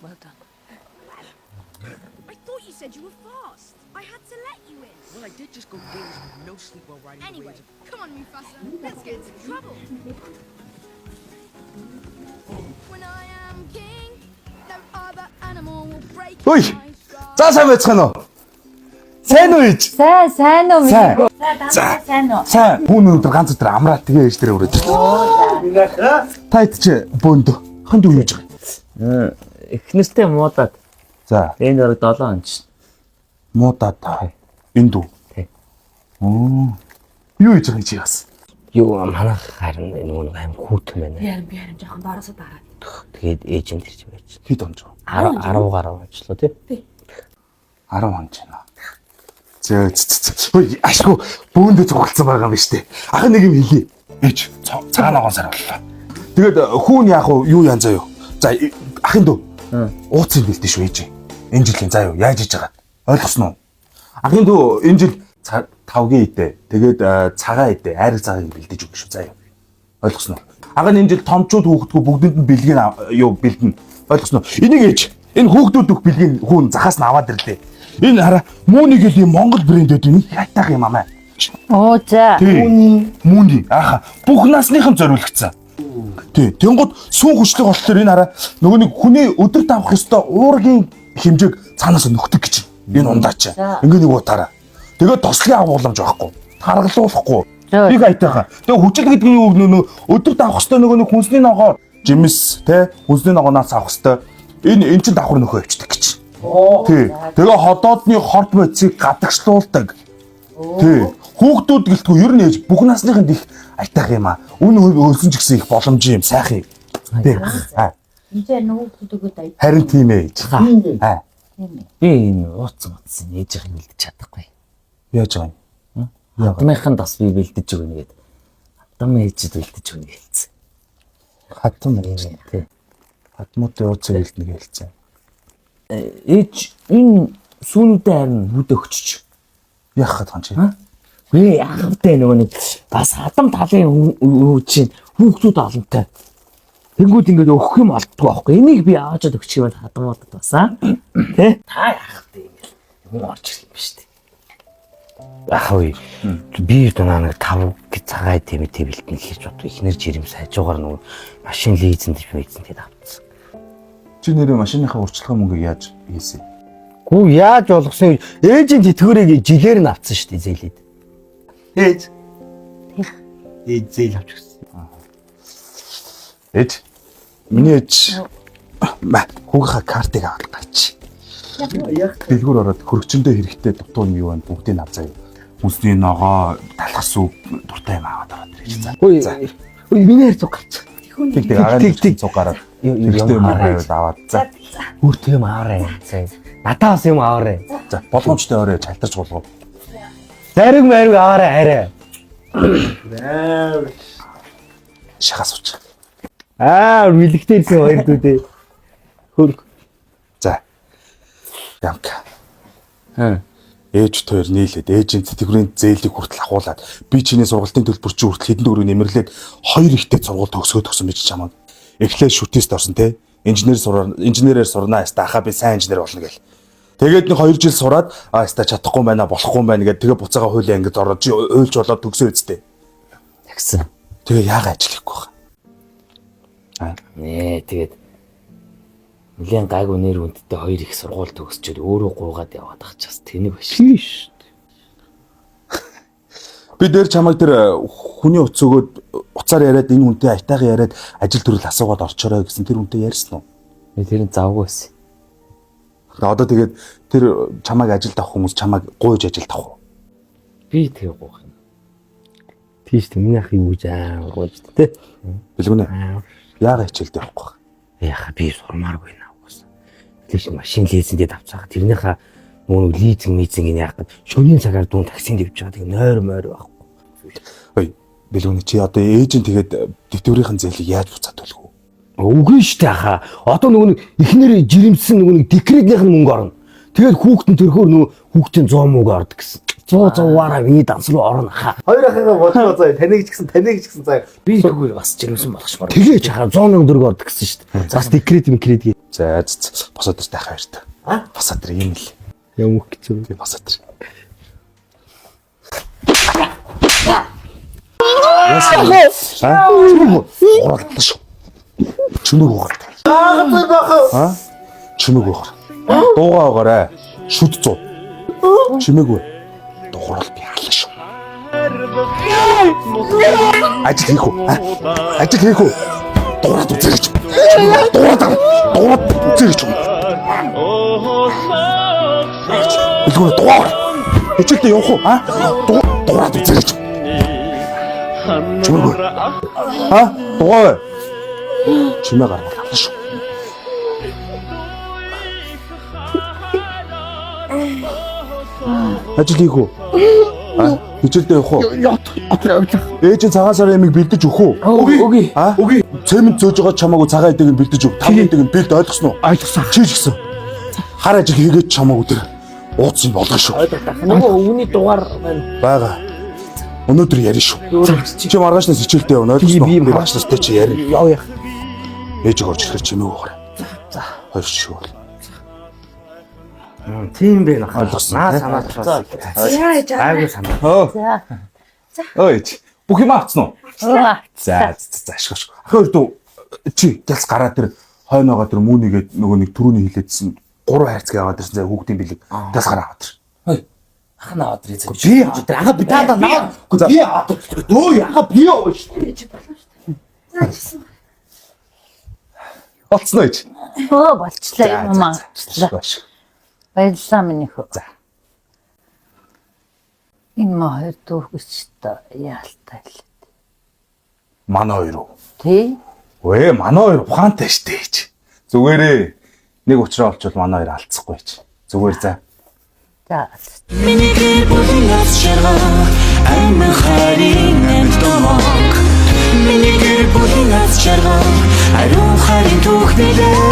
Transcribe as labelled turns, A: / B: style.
A: Well done.
B: I thought you said you were fast. I had to let you in.
C: Well, I did just go days with no sleep while riding the
B: Anyway,
C: waves of...
B: come on, Mufasa. Let's get into trouble. When I am king, no other animal will break
D: Ой!
B: my stride.
D: За сайн байцгаана уу? Сайн уу ээж?
E: Сайн уу
D: Сайн.
E: За сайн уу?
D: Сайн. Хүн өнөдөр ганц өдөр амраад тэгээ ээж дээр өрөөж байна. Та хэд чи бөөнд ханд юу хийж байгаа?
F: Эхнэртэй муудаад.
D: За,
F: Энэ дөрөв 7 он ч.
D: муудаад та. Энд үү?
F: Тий.
D: Оо. Юу хийж байгаа чи яас?
F: Юу манайх харин нөгөө аим хүүтэн байна.
A: Би харин жоохон доороосоо дараад.
F: Тэгээд ээжэнд ирж байж.
D: Хэд онж вэ?
F: 10 гаруй ажиллаа тий.
D: 10 онж байна. Зөө. Ой, ашгүй бөөндө цугласан байгаа юм биш үү? Ах нэг юм хэлье. Ээж цагаан ногоон сар боллоо. Тэгээд хүүн яах вэ? Юу яан заяа. За, ахын дүү. Ууц юм бэлдэж шүү ээж. Энэ жилийн заяа яаж хийж байгаа? Ойлгосноо? Ахын дүү энэ жил тавгийн идэ. Тэгээд цагаан идэ. Айраг цагааг бэлдэж өгөх шүү заяа. Ойлгосноо? Ага энэ жил томчууд хүүхдгүү бүгдэнд нь бэлгийн юу бэлдэн. Ойлгосноо? Энийг ээж. Энэ хүүхдүүд өгөх бэлгийн хүүн захаас нь аваад ирлээ. Энэ хараа мууны гэл юм Монгол брэндүүд энэ хайтах юм аа.
E: Оо за.
D: Мууны ааха бүх насныхан зориулагдсан. Тий, тэнгууд сүүн хүчлэг болохоор энэ хараа нөгөө нэг хүний өдөрт авах ёстой уургийн хэмжээг цаанаас нөхдөг гэж. Энэ ундаач. Ингээ нэг утаараа. Тэгээд тослын агуулмж байхгүй. Таргалуулахгүй. Нэг айтайхаа. Тэгээд хүчил гэдэг нь юу нөө өдөрт авах ёстой нөгөө нэг хүнсний ногоо жимс те хүнсний ногоонаас авах ёстой. Энэ чинь давхар нөхөө өвчдөг гэж. Тий. Тэгээ ходоодны хорт бодисыг гадагшлуулдаг. Тий. Хүүхдүүд гэлтгүй ер нь ээж бүх насныханд их айтах юм аа. Үн өлсөн ч гэсэн их боломж юм сайхан. Тий.
E: Энд нөгөө хөдөгөд ая.
D: Харин тийм ээ. Аа.
F: Би энэ ууцсан ээжийнх нь бэлдэж чадахгүй.
D: Яаж байгаа юм?
F: Хатмынхан бас би бэлдэж өгнө гээд. Хатам ээжид бэлдэж өгнө хэлсэн.
D: Хатам
F: Тий.
D: хатмуудын ууц хэлнэ хэлсэн.
F: Ээж энэ сүүнүүдээ харин хүд өгчөж.
D: Яах гээд байгаа юм чи?
F: Би яахавтай нөгөө нэг бас хадам талын чинь хүүхдүүд олонтой. Тэнгүүд ингээд өгөх юм олддгүй байхгүй. Энийг би аажаад өгчих юм бол хадамуудад басаа. Тэ? Та яахавтай юм юм орж ирлээ биш үү? Ахой. Би дунаа нэг 5 гэ цагаан тэмээ бэлтэн хийж бод. Эхнэр жирэм сайжуугаар нөгөө машин лизэнд тэгээд авчихсан.
D: Чи нэрээ машиныхаа урьдчилгааны мөнгөийг яаж хийсэн?
F: Гүү яаж болгосон ээжийн тэтгэврийг жилээр нь авцсан шүү дээ зээлээд.
D: Ээж.
F: Ээж зээл авчихсан.
D: Ээж. Миний ээж хүүгийнхаа картыг аваад гарч. Яг дэлгүүр ороод хөргөчөндөө хэрэгтэй дутуу юм юу вэ? Бүгдийг авцаа. Хүнсний ногоо, талах сүв дуртай юм аваад ороод ирж за.
F: Ой миний хэрэг гарч.
D: Тэг агаан цуг гараад. Хэрэгтэй юм аваад за.
F: Бүрт юм аваарай. Надаа бас юм аваарай.
D: За боломжтой орой чалтарч болгоо.
F: Зариг мэрэг аваарай арай.
D: Шахаас уч.
F: Бэлэгтэй ирсэн хоёр дүүдээ. Хөрг.
D: За. Ямка. Ээж тойр нийлээд ээжийн тэтгэврийн зээлийг хүртэл ахуулаад би чиний сургалтын төлбөр чи хүртэл хэдэн төгрөг нэмэрлээд 2 ихтэй сургалт төгсгөн гэж чамд. Эхлээд шүтээст орсон те. Инженерээр сурнаа яста ахаа би сайн инженер болно гэл. Тэгээд нэг 2 жил сураад яста чадахгүй байна болохгүй байна гэдэг тэгээ буцаага хуулиа ингэж ороод чи уйлж болоод төгсөө үсттэй.
F: Тэгсэн.
D: Тэгээ яага ажиллахгүй хаа.
F: Тэгээд нэгэн гайгүй нэр хүндтэй 2 их сургууль төгсчөөд өөрөө гуугаад яваад байгаа ч бас тэнэг биш шүү дээ.
D: Би дээр чамайг тэр хүний утас өгөөд уцаар яриад энэ хүнтэй айтайхан яриад ажил төрөл асуугаад орчорой гэсэн тэр хүнтэй ярьсан уу?
F: Би тэрийг завгүй байсан.
D: Одоо тэгээд тэр чамайг ажилд авах хүмүүс чамайг гуйж ажилд авах уу?
F: Би тэгээ гуух юм. Тийш тэ миний ах юу гэж гуйж тэ.
D: Билгүнэ. Яагаад хичээлд явахгүй?
F: Яха би сурмааргүй наа угаасаа. Лиш машин лизингээд авцгаа. Тэрнийхээ нөгөө лизинг энэ яах вэ? Шөнийн цагаар дуун таксинд явж байгаа. Тэгээ нойр мойр байхгүй.
D: Ой, билгүнэ чи одоо ээж нь тэгээд тэтгэврийн зээлийг яаж буцаад төлөх вэ?
F: Үгүй шүү дээ хаа. Одоо нөгөө нэг эхнэр жирэмсэн нөгөө нэг декретнийх нь мөнгө орно. Тэгээд хүүхдэн төрхөөр нөгөө хүүхдийн 100 мөнгө ордог гэсэн. 100-100-аараа миний данс руу орно хаа.
A: Хоёр ахыгаа бодлоо заяа. Таныг ч гэсэн заяа.
F: Би тэггүй бас жирэмсэн болгочмоор. Тэгээ чахаа 104 ордог гэсэн шүү дээ. Бас декрет.
D: За босоод ир тахаа баяр та. Босоод ир юм л.
F: Юм уу гэж.
D: Би босоод ир. Ууралдаа шүү. Чүмэг уурал. Чүмэг уурал. Дуугаа угаарай. Шүд 100. Чүмэг үү. Дуурал би хаалаа шүү. Ажил хийх үү? Ажил хийх үү? Дуурал үзэрч. Дуурал үзэрч. Үлгүр дуурал. Хичээлдээ явах уу? Дуурал үзэрч. Чүмэг үү? Дугаа. Чимээ гаргал хаалаа шүү. Ажил хийх үү? Хичээлдээ явах уу? Ээж нь цагаан сарын ямиг бэлдэж өгөх үү?
F: Үгүй.
D: Үгүй. Цемент зөөж байгаа чамаагүй цагаан эдэг нь бэлдэж өг. Тав эдэг нь бэлд ойлгосноо?
F: Ойлгосон.
D: Чи ч гэсэн. Хар ажил хийгээд чамаагүй тэр ууцсан болгоо шүү.
F: Нөгөө өвний дугаар байна.
D: Бага. Өнөөдөр ярина шүү. Чи маргаашнаас хичээлдээ явна ойлгосноо? Би маргаашнастай чи ярина.
F: Яв яах.
D: Ээжийг орж ирэхээр чимээ угаарай. За. Хоёр шиг бол.
F: Тийм бэ нахаа.
D: Ойлгосон.
F: Санаачлаа. Айгуу санаа.
D: Өөч. Бүх юм авцсан уу?
E: За.
D: За ашигш. Ахаар дүү чи гялс гараад тэр хойноогоо тэр мүүнийгээд нөгөө нэг түрүүний хилээдсэн 3 хайрцаг яваад ирсэн зэ хүүхдийн бэлэг гялс гараа аваад тэр.
F: Ахна аваад ирээ.
D: Би ага би даа наа. Би дөө яга би яваа шүү. Олцсон уу чи?
E: Болчлаа юм аа. Баярлалаа минийх.
D: За.
E: Энэ маа хоёр дүүргэжтэй яалтай л.
D: Манай хоёр уу?
E: Тий?
D: Өө манай хоёр ухаантай штэ чи. Зүгээрээ нэг уучраа олчвол манай хоёр алдсахгүй чи. Зүгээр за.
E: За.
G: Миний гэр бүлийн яц шаргал амин харин амтомок Миний гэр бүлийн яц шаргал ариун харин түүхнэлээ